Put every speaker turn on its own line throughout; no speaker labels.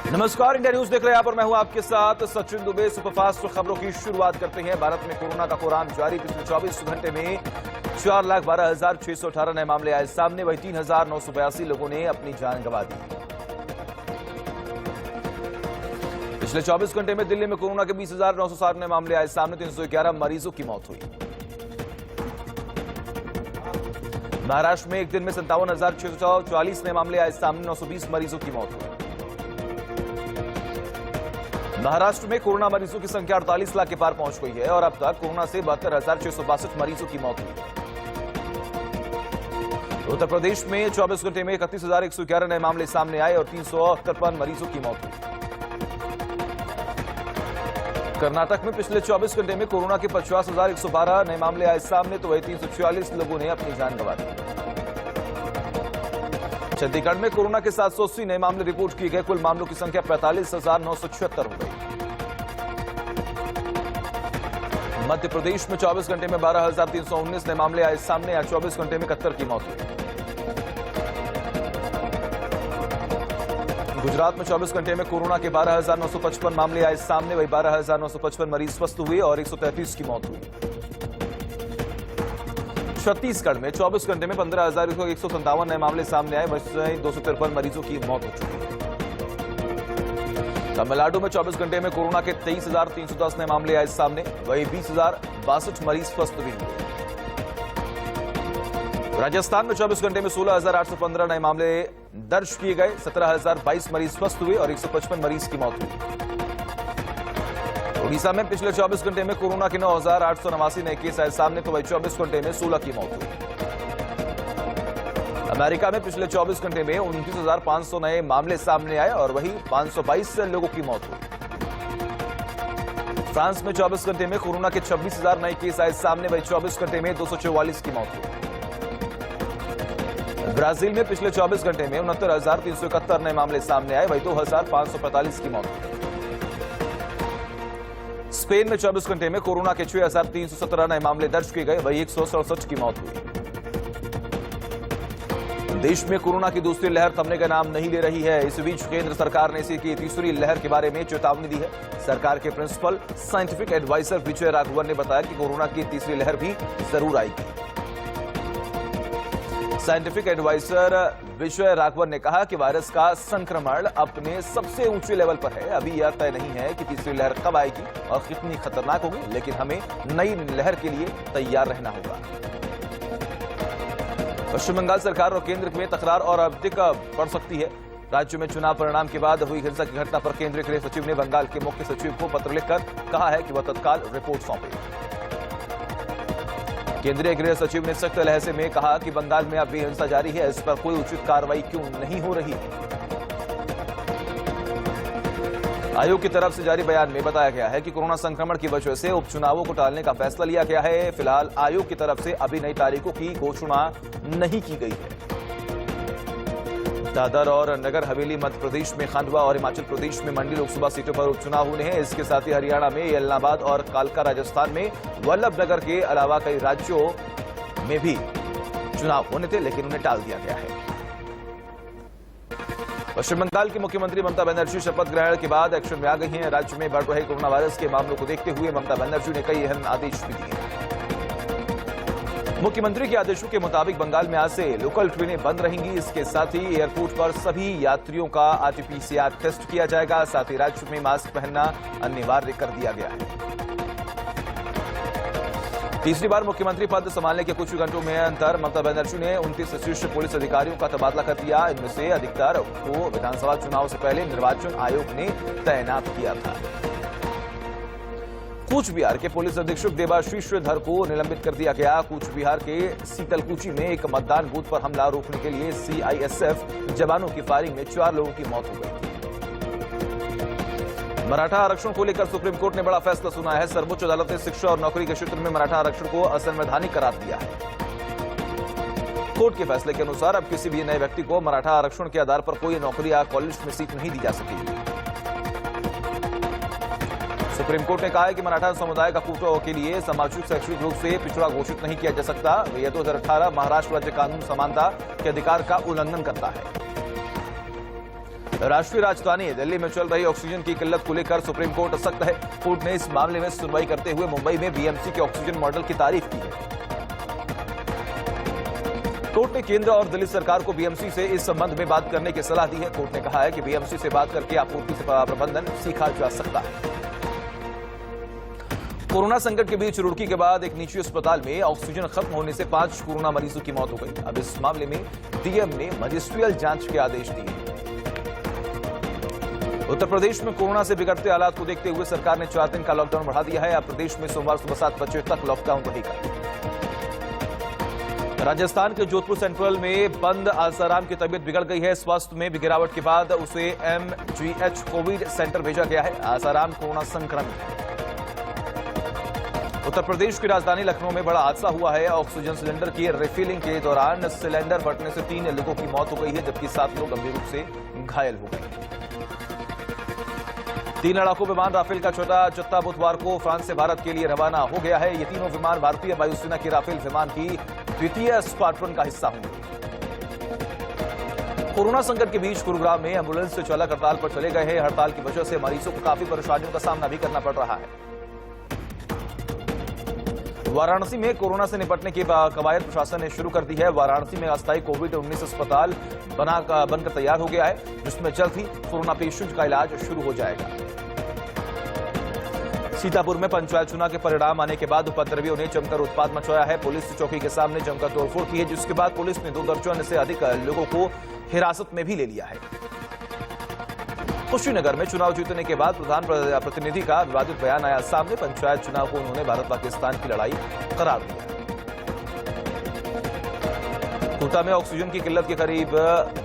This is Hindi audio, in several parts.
नमस्कार, इंडिया न्यूज देख रहे हैं आप और मैं हूं आपके साथ सचिन दुबे। सुपरफास्ट खबरों की शुरुआत करते हैं। भारत में कोरोना का कोराम जारी। पिछले 24 घंटे में 4,12,618 नए मामले आए सामने। वहीं 3,982 लोगों ने अपनी जान गंवा दी। पिछले 24 घंटे में दिल्ली में कोरोना के 20,960 नए मामले आए सामने। 311 मरीजों की मौत हुई। महाराष्ट्र में एक दिन में 57,644 नए मामले आए सामने। 920 मरीजों की मौत हुई। महाराष्ट्र में कोरोना मरीजों की संख्या 48 लाख के पार पहुंच गई है और अब तक कोरोना से 72,662 मरीजों की मौत हुई। उत्तर प्रदेश में 24 घंटे में 31,111 नए मामले सामने आए और 353 मरीजों की मौत हुई। कर्नाटक में पिछले 24 घंटे में कोरोना के 50,112 नए मामले आए सामने, तो वही 346 लोगों ने अपनी जान गंवा दी। छत्तीसगढ़ में कोरोना के 780 नए मामले रिपोर्ट किए गए। कुल मामलों की संख्या 45,976 हो गई। मध्य प्रदेश में 24 घंटे में 12,319 नए मामले आए सामने। आज 24 घंटे में 71 की मौत हुई। गुजरात में 24 घंटे में कोरोना के 12,955 मामले आए सामने। वही 12,955 मरीज स्वस्थ हुए और 133 की मौत हुई। छत्तीसगढ़ में 24 घंटे में 15,157 नए मामले सामने आए। वहीं 253 मरीजों की मौत हो चुकी है। तमिलनाडु में 24 घंटे में कोरोना के 23,310 नए मामले आए सामने। वहीं 20,062 मरीज स्वस्थ भी हुए। राजस्थान में 24 घंटे में 16,815 नए मामले दर्ज किए गए। 17,022 मरीज स्वस्थ हुए और 155 मरीज की मौत हुई। उड़ीसा में पिछले 24 घंटे में कोरोना के 9,889 नए केस आए सामने, तो वही 24 घंटे में 16 की मौत हुई। अमेरिका में पिछले 24 घंटे में 29,500 नए मामले सामने आए और वही 522 लोगों की मौत हुई। फ्रांस में 24 घंटे में कोरोना के 26,000 नए केस आए सामने। वही 24 घंटे में 244 की मौत हुई। ब्राजील में पिछले 24 घंटे में 69,371 नए मामले सामने आए। वही 2,545 की मौत हुई। स्पेन में 24 घंटे में कोरोना के 6,317 नए मामले दर्ज किए गए। वही 167 की मौत हुई। देश में कोरोना की दूसरी लहर थमने का नाम नहीं ले रही है। इस बीच केंद्र सरकार ने इसी की तीसरी लहर के बारे में चेतावनी दी है। सरकार के principal scientific adviser Vijay Raghavan ने बताया कि कोरोना की तीसरी लहर भी जरूर आएगी। साइंटिफिक एडवाइजर विजय राघवन ने कहा कि वायरस का संक्रमण अपने सबसे ऊंचे लेवल पर है। अभी यह तय नहीं है कि तीसरी लहर कब आएगी और कितनी खतरनाक होगी, लेकिन हमें नई लहर के लिए तैयार रहना होगा। पश्चिम बंगाल सरकार और केंद्र में तकरार और अधिक बढ़ सकती है। राज्य में चुनाव परिणाम के बाद हुई हिंसा की घटना पर केंद्रीय गृह सचिव ने बंगाल के मुख्य सचिव को पत्र लिखकर कहा है कि वह तत्काल रिपोर्ट सौंपे। केंद्रीय गृह सचिव ने सख्त लहजे में कहा कि बंगाल में अब भी हिंसा जारी है, इस पर कोई उचित कार्रवाई क्यों नहीं हो रही है। आयोग की तरफ से जारी बयान में बताया गया है कि कोरोना संक्रमण की वजह से उपचुनावों को टालने का फैसला लिया गया है। फिलहाल आयोग की तरफ से अभी नई तारीखों की घोषणा नहीं की गई है। दादर और नगर हवेली मध्य प्रदेश में, खंडवा और हिमाचल प्रदेश में मंडी लोकसभा सीटों पर उपचुनाव होने हैं। इसके साथ ही हरियाणा में इलाहाबाद और कालका, राजस्थान में वल्लभनगर के अलावा कई राज्यों में भी चुनाव होने थे, लेकिन उन्हें टाल दिया गया है। पश्चिम बंगाल की मुख्यमंत्री ममता बनर्जी शपथ ग्रहण के बाद एक्शन में आ गई हैं। राज्य में बढ़ रहे कोरोना वायरस के मामलों को देखते हुए ममता बनर्जी ने कई अहम आदेश भी दिए। मुख्यमंत्री के आदेशों के मुताबिक बंगाल में आज से लोकल ट्रेनें बंद रहेंगी। इसके साथ ही एयरपोर्ट पर सभी यात्रियों का आरटीपीसीआर टेस्ट किया जाएगा। साथ ही राज्य में मास्क पहनना अनिवार्य कर दिया गया है। तीसरी बार मुख्यमंत्री पद संभालने के कुछ घंटों में अंतर ममता बनर्जी ने 29 शीर्ष पुलिस अधिकारियों का तबादला कर दिया। इनमें से अधिकतर को विधानसभा चुनाव से पहले निर्वाचन आयोग ने तैनात किया था। कूच बिहार के पुलिस अधीक्षक देवाशीष धर को निलंबित कर दिया गया। कूच बिहार के सीतलकुची में एक मतदान बूथ पर हमला रोकने के लिए सीआईएसएफ जवानों की फायरिंग में 4 लोगों की मौत हो गई। मराठा आरक्षण को लेकर सुप्रीम कोर्ट ने बड़ा फैसला सुनाया है। सर्वोच्च अदालत ने शिक्षा और नौकरी के क्षेत्र में मराठा आरक्षण को असंवैधानिक करार दिया है। कोर्ट के फैसले के अनुसार अब किसी भी नए व्यक्ति को मराठा आरक्षण के आधार पर कोई नौकरी या कॉलेज में सीट नहीं दी जा सकेगी। सुप्रीम कोर्ट ने कहा है कि मराठा समुदाय का कोटा के लिए सामाजिक शैक्षणिक रूप से पिछड़ा घोषित नहीं किया जा सकता। यह 2018 महाराष्ट्र राज्य कानून समानता के अधिकार का उल्लंघन करता है। राष्ट्रीय राजधानी दिल्ली में चल रही ऑक्सीजन की किल्लत को लेकर सुप्रीम कोर्ट सख्त है। कोर्ट ने इस मामले में सुनवाई करते हुए मुंबई में बीएमसी के ऑक्सीजन मॉडल की तारीफ की है। कोर्ट ने केंद्र और दिल्ली सरकार को बीएमसी से इस संबंध में बात करने की सलाह दी है। कोर्ट ने कहा है कि बीएमसी से बात करके आपूर्ति प्रबंधन सीखा जा सकता है। कोरोना संकट के बीच रुड़की के बाद एक निजी अस्पताल में ऑक्सीजन खत्म होने से 5 कोरोना मरीजों की मौत हो गई। अब इस मामले में डीएम ने मजिस्ट्रियल जांच के आदेश दिए। उत्तर प्रदेश में कोरोना से बिगड़ते हालात को देखते हुए सरकार ने 4 दिन का लॉकडाउन बढ़ा दिया है। अब प्रदेश में सोमवार सुबह 7 बजे तक लॉकडाउन रहेगा। राजस्थान के जोधपुर सेंट्रल में बंद आसाराम की तबीयत बिगड़ गई है। स्वास्थ्य में गिरावट के बाद उसे एमजीएच कोविड सेंटर भेजा गया है। आसाराम कोरोना संक्रमित है। उत्तर प्रदेश की राजधानी लखनऊ में बड़ा हादसा हुआ है। ऑक्सीजन सिलेंडर की रिफिलिंग के दौरान सिलेंडर फटने से 3 लोगों की मौत हो गई है, जबकि 7 लोग गंभीर रूप से घायल हो गए। 3 लड़ाकू विमान राफेल का छोटा जत्था बुधवार को फ्रांस से भारत के लिए रवाना हो गया है। ये तीनों विमान भारतीय वायुसेना की राफेल विमान की द्वितीय स्क्वाड्रन का हिस्सा होंगे। कोरोना संकट के बीच गुरुग्राम में एम्बुलेंस चालक हड़ताल पर चले गए हैं। हड़ताल की वजह से मरीजों को काफी परेशानियों का सामना भी करना पड़ रहा है। वाराणसी में कोरोना से निपटने की कवायद प्रशासन ने शुरू कर दी है। वाराणसी में अस्थायी कोविड-19 अस्पताल बनकर तैयार हो गया है, जिसमें जल्द ही कोरोना पेशेंट का इलाज शुरू हो जाएगा। सीतापुर में पंचायत चुनाव के परिणाम आने के बाद उपद्रवियों ने जमकर उत्पात मचाया है। पुलिस चौकी के सामने जमकर तोड़फोड़ की है, जिसके बाद पुलिस ने 2 दर्जन से अधिक लोगों को हिरासत में भी ले लिया है। कुशीनगर में चुनाव जीतने के बाद प्रधान प्रतिनिधि का विवादित बयान आया सामने। पंचायत चुनाव को उन्होंने भारत पाकिस्तान की लड़ाई करार दिया। कोटा में ऑक्सीजन की किल्लत के करीब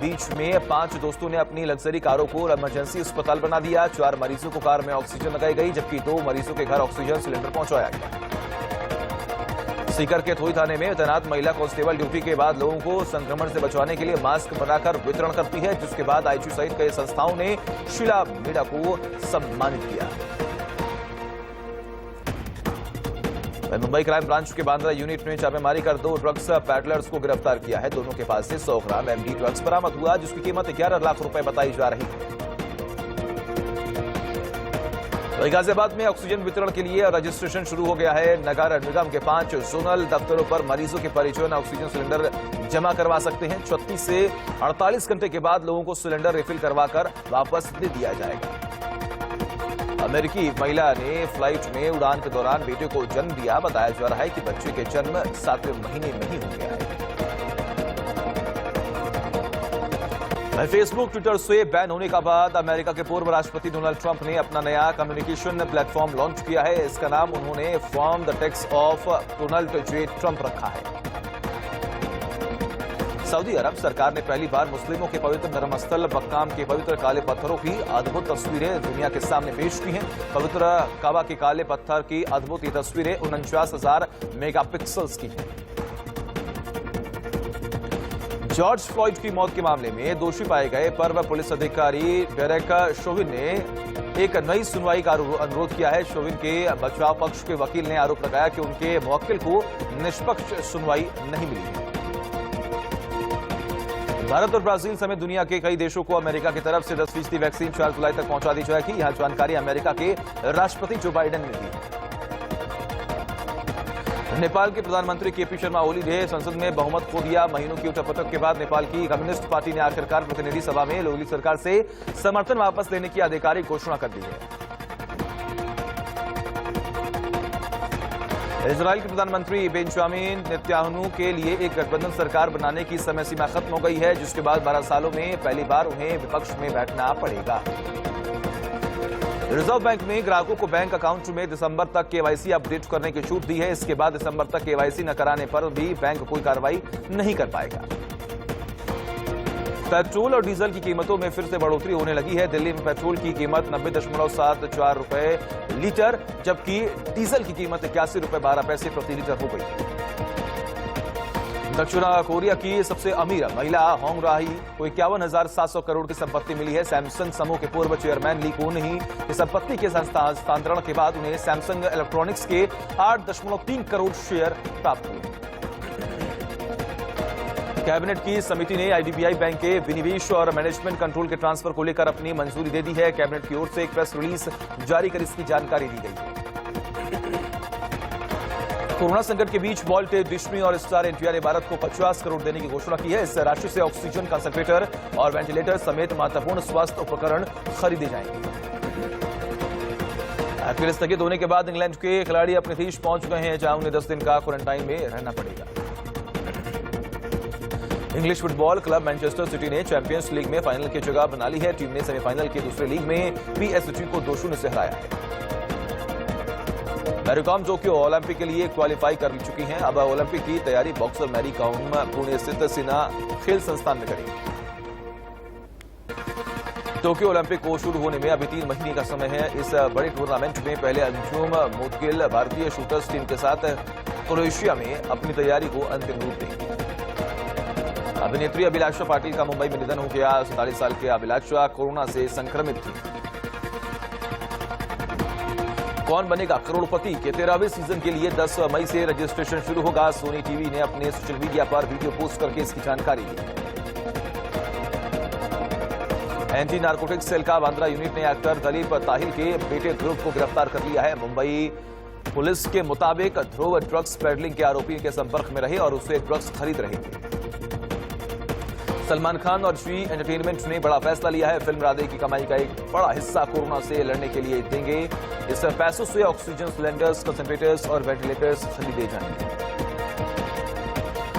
बीच में 5 दोस्तों ने अपनी लग्जरी कारों को इमरजेंसी अस्पताल बना दिया। 4 मरीजों को कार में ऑक्सीजन लगाई गई, जबकि 2 मरीजों के घर ऑक्सीजन सिलेंडर पहुंचाया गया। सीकर के थोई थाने में तैनात महिला कांस्टेबल ड्यूटी के बाद लोगों को संक्रमण से बचाने के लिए मास्क बनाकर वितरण करती है, जिसके बाद आईजी सहित कई संस्थाओं ने शीला मीणा को सम्मानित किया। मुंबई क्राइम ब्रांच के बांद्रा यूनिट ने छापेमारी कर 2 ड्रग्स पैडलर्स को गिरफ्तार किया है। दोनों के पास से 100 ग्राम एमडी ड्रग्स बरामद हुआ, जिसकी कीमत 11 लाख रुपए बताई जा रही है। गाजियाबाद में ऑक्सीजन वितरण के लिए रजिस्ट्रेशन शुरू हो गया है। नगर निगम के 5 जोनल दफ्तरों पर मरीजों के परिजन ऑक्सीजन सिलेंडर जमा करवा सकते हैं। 36 से 48 घंटे के बाद लोगों को सिलेंडर रिफिल करवाकर वापस दे दिया जाएगा। अमेरिकी महिला ने फ्लाइट में उड़ान के दौरान बेटे को जन्म दिया। बताया जा रहा है कि बच्चे के जन्म 7वें महीने में ही हो गया है। फेसबुक ट्विटर से बैन होने के बाद अमेरिका के पूर्व राष्ट्रपति डोनाल्ड ट्रंप ने अपना नया कम्युनिकेशन प्लेटफॉर्म लॉन्च किया है। इसका नाम उन्होंने from the text of Donald J Trump रखा है। सऊदी अरब सरकार ने पहली बार मुस्लिमों के पवित्र धर्मस्थल मक्का के पवित्र काले पत्थरों की अद्भुत तस्वीरें दुनिया के सामने पेश की हैं। पवित्र काबा के काले पत्थर की अद्भुत ये तस्वीरें 49,000 मेगापिक्सल्स की हैं। जॉर्ज फ्लॉयड की मौत के मामले में दोषी पाए गए पूर्व पुलिस अधिकारी डेरेक शोविन ने एक नई सुनवाई का अनुरोध किया है। शोविन के बचाव पक्ष के वकील ने आरोप लगाया कि उनके मुवक्किल को निष्पक्ष सुनवाई नहीं मिली है। भारत और ब्राजील समेत दुनिया के कई देशों को अमेरिका की तरफ से 10% वैक्सीन 4 जुलाई तक पहुंचा दी जाएगी। यह जानकारी अमेरिका के राष्ट्रपति जो बाइडेन ने दी। नेपाल के प्रधानमंत्री केपी शर्मा ओली ने संसद में बहुमत खो दिया। महीनों की उठापटक के बाद नेपाल की कम्युनिस्ट पार्टी ने आखिरकार प्रतिनिधि सभा में ओली सरकार से समर्थन वापस लेने की आधिकारिक घोषणा कर दी है। इजराइल के प्रधानमंत्री बेंजामिन नेतन्याहू के लिए एक गठबंधन सरकार बनाने की समय सीमा खत्म हो गई है, जिसके बाद 12 सालों में पहली बार उन्हें विपक्ष में बैठना पड़ेगा। रिजर्व बैंक ने ग्राहकों को बैंक अकाउंट में दिसंबर तक केवाईसी अपडेट करने की छूट दी है। इसके बाद दिसंबर तक केवाईसी न कराने पर भी बैंक कोई कार्रवाई नहीं कर पाएगा। पेट्रोल और डीजल की कीमतों में फिर से बढ़ोतरी होने लगी है। दिल्ली में पेट्रोल की कीमत 90.74 रुपए लीटर, जबकि डीजल की कीमत 81 रुपए 12 पैसे प्रति लीटर हो गई। दक्षिण कोरिया की सबसे अमीर महिला होंग राही को 51,700 करोड़ की संपत्ति मिली है। सैमसंग समूह के पूर्व चेयरमैन ली कोन ही की संपत्ति के हस्तांतरण के बाद उन्हें सैमसंग इलेक्ट्रॉनिक्स के 8.3 करोड़ शेयर प्राप्त हुए। कैबिनेट की समिति ने आईडीबीआई बैंक के विनिवेश और मैनेजमेंट कंट्रोल के ट्रांसफर को लेकर अपनी मंजूरी दे दी है। कैबिनेट की ओर से एक प्रेस रिलीज जारी कर इसकी जानकारी दी गई है। कोरोना संकट के बीच वॉल्ट, डिशमी और स्टार एनटीआर ने भारत को 50 करोड़ देने की घोषणा की है। इस राशि से ऑक्सीजन कंसंट्रेटर और वेंटिलेटर समेत महत्वपूर्ण स्वास्थ्य उपकरण खरीदे जाएंगे। आईपीएल स्थगित होने के बाद इंग्लैंड के खिलाड़ी अपने देश पहुंच गए हैं, जहां उन्हें 10 दिन का क्वारंटाइन में रहना पड़ेगा। English football club Manchester city ने चैंपियंस लीग में फाइनल की जगह बना ली है। टीम ने सेमीफाइनल के दूसरे लीग में पीएसजी को 2-0 से हराया है। मैरी कॉम टोक्यो ओलंपिक के लिए क्वालिफाई कर चुकी हैं। अब ओलंपिक की तैयारी बॉक्सर मैरी कॉम पुणे स्थित सेना खेल संस्थान में करेगी। टोक्यो ओलंपिक को शुरू होने में अभी 3 महीने का समय है। इस बड़े टूर्नामेंट में पहले अंजुम मोदगिल भारतीय शूटर्स टीम के साथ क्रोएशिया में अपनी तैयारी को अंतिम रूप देंगे। अभिनेत्री अभिलाषा पाटिल का मुंबई में निधन हो गया। 47 साल के अभिलाषा कोरोना से संक्रमित थी। कौन बनेगा करोड़पति के 13वें सीजन के लिए 10 मई से रजिस्ट्रेशन शुरू होगा। सोनी टीवी ने अपने सोशल मीडिया पर वीडियो पोस्ट करके इसकी जानकारी दी। एंटी नार्कोटिक्स सेल का बांद्रा यूनिट ने एक्टर दलीप ताहिल के बेटे ध्रुव को गिरफ्तार कर लिया है। मुंबई पुलिस के मुताबिक ध्रुव ड्रग्स पेडलिंग के आरोपी के संपर्क में रहे और उसे ड्रग्स खरीद रहे थे। सलमान खान और जी एंटरटेनमेंट ने बड़ा फैसला लिया है। फिल्म राधे की कमाई का एक बड़ा हिस्सा कोरोना से लड़ने के लिए देंगे। इस पैसों से ऑक्सीजन सिलेंडर्स, कंसंट्रेटर्स और वेंटिलेटर्स खरीदे जाएंगे।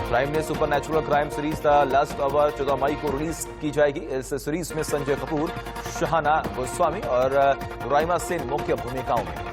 प्राइम ने supernatural crime series the last hour 14 मई को रिलीज की जाएगी। इस सीरीज में संजय कपूर, शहाना गोस्वामी और राइमा सेन मुख्य भूमिकाओं में।